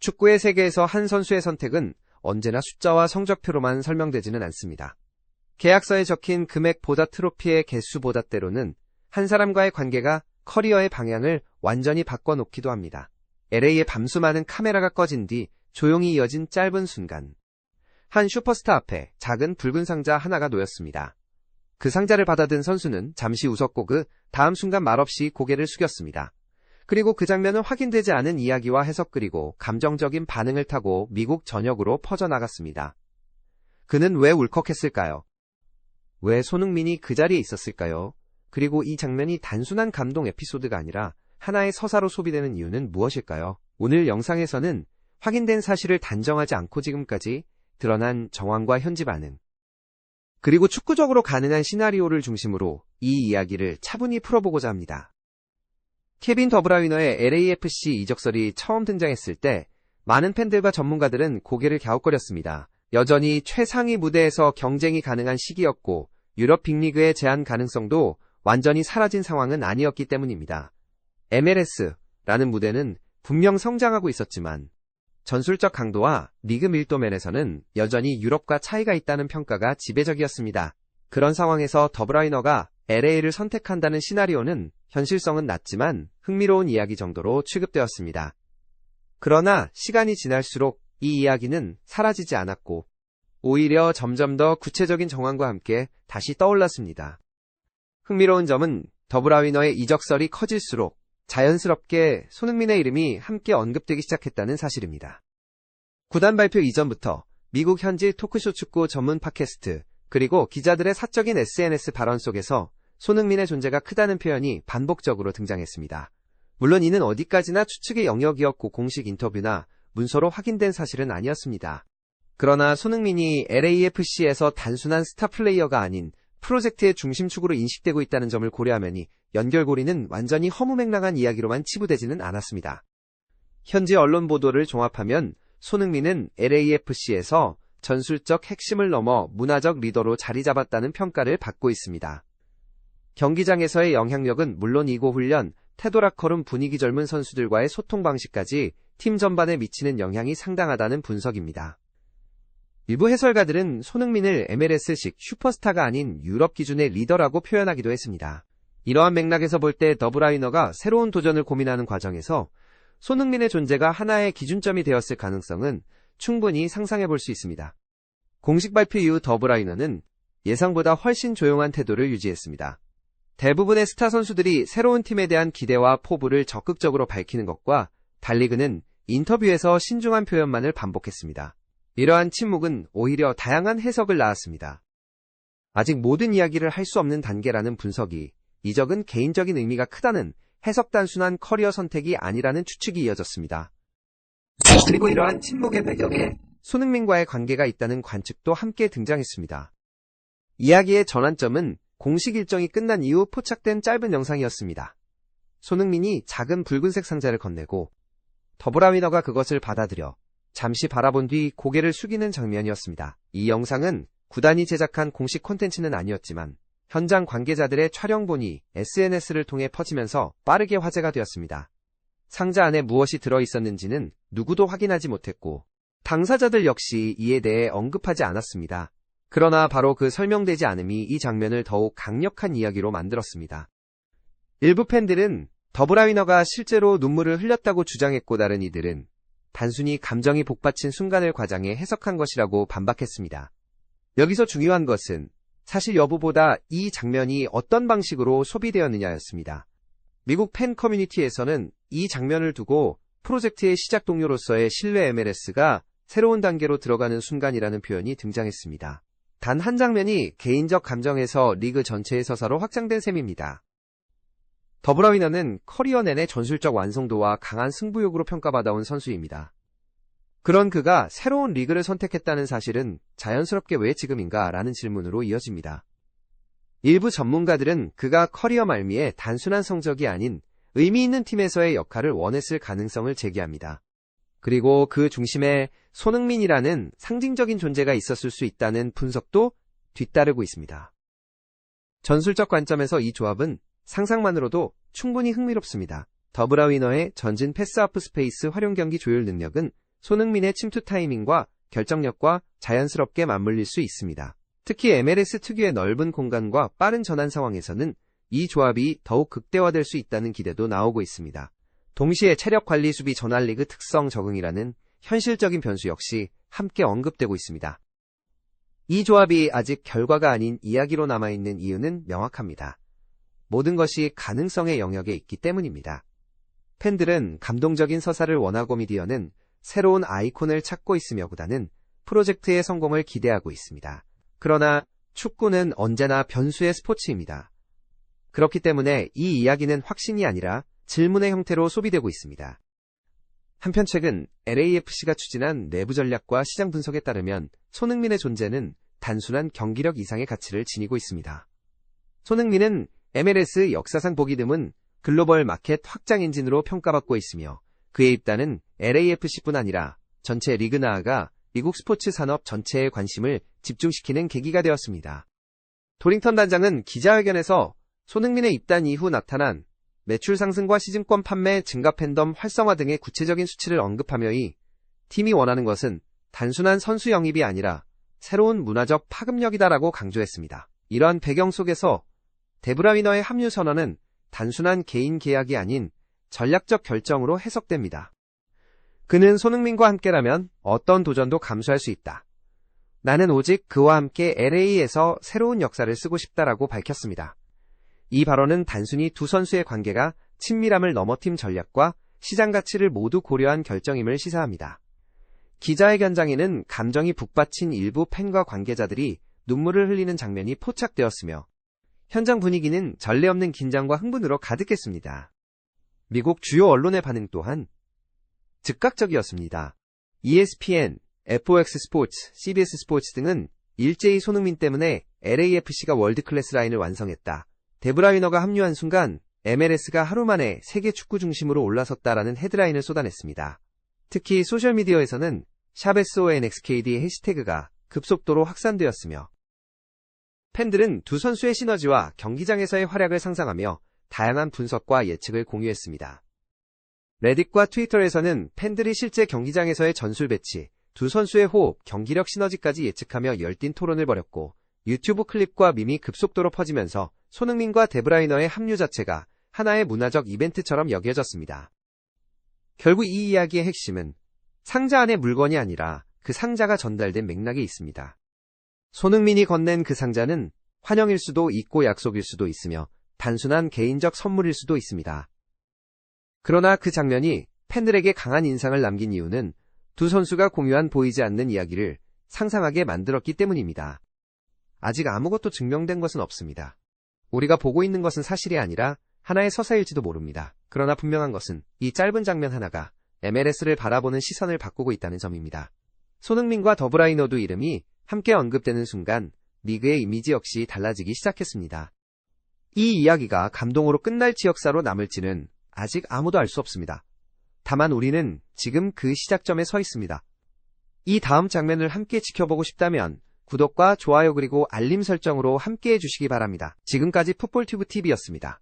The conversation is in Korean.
축구의 세계에서 한 선수의 선택은 언제나 숫자와 성적표로만 설명되지는 않습니다. 계약서에 적힌 금액보다 트로피의 개수보다 때로는 한 사람과의 관계가 커리어의 방향을 완전히 바꿔놓기도 합니다. LA의 밤수 많은 카메라가 꺼진 뒤 조용히 이어진 짧은 순간. 한 슈퍼스타 앞에 작은 붉은 상자 하나가 놓였습니다. 그 상자를 받아든 선수는 잠시 웃었고 그 다음 순간 말없이 고개를 숙였습니다. 그리고 그 장면은 확인되지 않은 이야기와 해석 그리고 감정적인 반응을 타고 미국 전역으로 퍼져나갔습니다. 그는 왜 울컥했을까요? 왜 손흥민이 그 자리에 있었을까요? 그리고 이 장면이 단순한 감동 에피소드가 아니라 하나의 서사로 소비되는 이유는 무엇일까요? 오늘 영상에서는 확인된 사실을 단정하지 않고 지금까지 드러난 정황과 현지 반응, 그리고 축구적으로 가능한 시나리오를 중심으로 이 이야기를 차분히 풀어보고자 합니다. 케빈 더브라위너의 LAFC 이적설이 처음 등장했을 때 많은 팬들과 전문가들은 고개를 갸웃거렸습니다. 여전히 최상위 무대에서 경쟁이 가능한 시기였고 유럽 빅리그의 제한 가능성도 완전히 사라진 상황은 아니었기 때문입니다. MLS라는 무대는 분명 성장하고 있었지만 전술적 강도와 리그 밀도 면에서는 여전히 유럽과 차이가 있다는 평가가 지배적이었습니다. 그런 상황에서 더브라이너가 LA를 선택한다는 시나리오는 현실성은 낮지만 흥미로운 이야기 정도로 취급되었습니다. 그러나 시간이 지날수록 이 이야기는 사라지지 않았고 오히려 점점 더 구체적인 정황과 함께 다시 떠올랐습니다. 흥미로운 점은 더브라위너의 이적설이 커질수록 자연스럽게 손흥민의 이름이 함께 언급되기 시작했다는 사실입니다. 구단 발표 이전부터 미국 현지 토크쇼 축구 전문 팟캐스트 그리고 기자들의 사적인 SNS 발언 속에서 손흥민의 존재가 크다는 표현이 반복적으로 등장했습니다. 물론 이는 어디까지나 추측의 영역이었고 공식 인터뷰나 문서로 확인된 사실은 아니었습니다. 그러나 손흥민이 LAFC에서 단순한 스타 플레이어가 아닌 프로젝트의 중심축으로 인식되고 있다는 점을 고려하면 연결고리는 완전히 허무맹랑한 이야기로만 치부되지는 않았습니다. 현지 언론 보도를 종합하면 손흥민은 LAFC에서 전술적 핵심을 넘어 문화적 리더로 자리 잡았다는 평가를 받고 있습니다. 경기장에서의 영향력은 물론이고 훈련, 태도라커룸 분위기 젊은 선수들과의 소통 방식까지 팀 전반에 미치는 영향이 상당하다는 분석입니다. 일부 해설가들은 손흥민을 MLS식 슈퍼스타가 아닌 유럽 기준의 리더라고 표현하기도 했습니다. 이러한 맥락에서 볼 때 더브라이너가 새로운 도전을 고민하는 과정에서 손흥민의 존재가 하나의 기준점이 되었을 가능성은 충분히 상상해 볼 수 있습니다. 공식 발표 이후 더브라이너는 예상보다 훨씬 조용한 태도를 유지했습니다. 대부분의 스타 선수들이 새로운 팀에 대한 기대와 포부를 적극적으로 밝히는 것과 달리 그는 인터뷰에서 신중한 표현만을 반복했습니다. 이러한 침묵은 오히려 다양한 해석을 낳았습니다. 아직 모든 이야기를 할 수 없는 단계라는 분석이 이적은 개인적인 의미가 크다는 해석 단순한 커리어 선택이 아니라는 추측이 이어졌습니다. 그리고 이러한 침묵의 배경에 손흥민과의 관계가 있다는 관측도 함께 등장했습니다. 이야기의 전환점은 공식 일정이 끝난 이후 포착된 짧은 영상이었습니다. 손흥민이 작은 붉은색 상자를 건네고 더브라위너가 그것을 받아들여 잠시 바라본 뒤 고개를 숙이는 장면이었습니다. 이 영상은 구단이 제작한 공식 콘텐츠는 아니었지만 현장 관계자들의 촬영본이 SNS를 통해 퍼지면서 빠르게 화제가 되었습니다. 상자 안에 무엇이 들어있었는지는 누구도 확인하지 못했고 당사자들 역시 이에 대해 언급하지 않았습니다. 그러나 바로 그 설명되지 않음이 이 장면을 더욱 강력한 이야기로 만들었습니다. 일부 팬들은 더브라위너가 실제로 눈물을 흘렸다고 주장했고 다른 이들은 단순히 감정이 복받친 순간을 과장해 해석한 것이라고 반박했습니다. 여기서 중요한 것은 사실 여부보다 이 장면이 어떤 방식으로 소비되었느냐였습니다. 미국 팬 커뮤니티에서는 이 장면을 두고 프로젝트의 시작 동료로서의 신뢰 MLS가 새로운 단계로 들어가는 순간이라는 표현이 등장했습니다. 단 한 장면이 개인적 감정에서 리그 전체의 서사로 확장된 셈입니다. 더브라위너는 커리어 내내 전술적 완성도와 강한 승부욕으로 평가받아온 선수입니다. 그런 그가 새로운 리그를 선택했다는 사실은 자연스럽게 왜 지금인가 라는 질문으로 이어집니다. 일부 전문가들은 그가 커리어 말미에 단순한 성적이 아닌 의미 있는 팀에서의 역할을 원했을 가능성을 제기합니다. 그리고 그 중심에 손흥민이라는 상징적인 존재가 있었을 수 있다는 분석도 뒤따르고 있습니다. 전술적 관점에서 이 조합은 상상만으로도 충분히 흥미롭습니다. 더브라위너의 전진 패스아프 스페이스 활용 경기 조율 능력은 손흥민의 침투 타이밍과 결정력과 자연스럽게 맞물릴 수 있습니다. 특히 MLS 특유의 넓은 공간과 빠른 전환 상황에서는 이 조합이 더욱 극대화될 수 있다는 기대도 나오고 있습니다. 동시에 체력 관리 수비 전환리그 특성 적응이라는 현실적인 변수 역시 함께 언급되고 있습니다. 이 조합이 아직 결과가 아닌 이야기로 남아있는 이유는 명확합니다. 모든 것이 가능성의 영역에 있기 때문입니다. 팬들은 감동적인 서사를 원하고 미디어는 새로운 아이콘을 찾고 있으며보다는 프로젝트의 성공을 기대하고 있습니다. 그러나 축구는 언제나 변수의 스포츠입니다. 그렇기 때문에 이 이야기는 확신이 아니라 질문의 형태로 소비되고 있습니다. 한편 최근 LAFC가 추진한 내부 전략과 시장 분석에 따르면 손흥민의 존재는 단순한 경기력 이상의 가치를 지니고 있습니다. 손흥민은 MLS 역사상 보기 드문 글로벌 마켓 확장 엔진으로 평가받고 있으며 그의 입단은 LAFC뿐 아니라 전체 리그 나아가 미국 스포츠 산업 전체의 관심을 집중시키는 계기가 되었습니다. 도링턴 단장은 기자회견에서 손흥민의 입단 이후 나타난 매출 상승과 시즌권 판매 증가 팬덤 활성화 등의 구체적인 수치를 언급하며 이 팀이 원하는 것은 단순한 선수 영입이 아니라 새로운 문화적 파급력이다라고 강조했습니다. 이러한 배경 속에서 데브라이너의 합류 선언은 단순한 개인 계약이 아닌 전략적 결정으로 해석됩니다. 그는 손흥민과 함께라면 어떤 도전도 감수할 수 있다. 나는 오직 그와 함께 LA에서 새로운 역사를 쓰고 싶다라고 밝혔습니다. 이 발언은 단순히 두 선수의 관계가 친밀함을 넘어 팀 전략과 시장 가치를 모두 고려한 결정임을 시사합니다. 기자회견장에는 감정이 북받친 일부 팬과 관계자들이 눈물을 흘리는 장면이 포착되었으며 현장 분위기는 전례 없는 긴장과 흥분으로 가득했습니다. 미국 주요 언론의 반응 또한 즉각적이었습니다. ESPN, FOX 스포츠, CBS 스포츠 등은 일제히 손흥민 때문에 LAFC가 월드클래스 라인을 완성했다. 데브라이너가 합류한 순간 MLS가 하루 만에 세계 축구 중심으로 올라섰다라는 헤드라인을 쏟아냈습니다. 특히 소셜미디어에서는 샵SONXKD 해시태그가 급속도로 확산되었으며 팬들은 두 선수의 시너지와 경기장에서의 활약을 상상하며 다양한 분석과 예측을 공유했습니다. 레딧과 트위터에서는 팬들이 실제 경기장에서의 전술 배치, 두 선수의 호흡, 경기력 시너지까지 예측하며 열띤 토론을 벌였고 유튜브 클립과 밈이 급속도로 퍼지면서 손흥민과 데브라이너의 합류 자체가 하나의 문화적 이벤트처럼 여겨졌습니다. 결국 이 이야기의 핵심은 상자 안의 물건이 아니라 그 상자가 전달된 맥락에 있습니다. 손흥민이 건넨 그 상자는 환영일 수도 있고 약속일 수도 있으며 단순한 개인적 선물일 수도 있습니다. 그러나 그 장면이 팬들에게 강한 인상을 남긴 이유는 두 선수가 공유한 보이지 않는 이야기를 상상하게 만들었기 때문입니다. 아직 아무것도 증명된 것은 없습니다. 우리가 보고 있는 것은 사실이 아니라 하나의 서사일지도 모릅니다. 그러나 분명한 것은 이 짧은 장면 하나가 MLS를 바라보는 시선을 바꾸고 있다는 점입니다. 손흥민과 더브라이너두 이름이 함께 언급되는 순간 리그의 이미지 역시 달라지기 시작했습니다. 이 이야기가 감동으로 끝날지 역사로 남을지는 아직 아무도 알 수 없습니다. 다만 우리는 지금 그 시작점에 서 있습니다. 이 다음 장면을 함께 지켜보고 싶다면 구독과 좋아요 그리고 알림 설정으로 함께 해주시기 바랍니다. 지금까지 풋볼튜브 TV였습니다.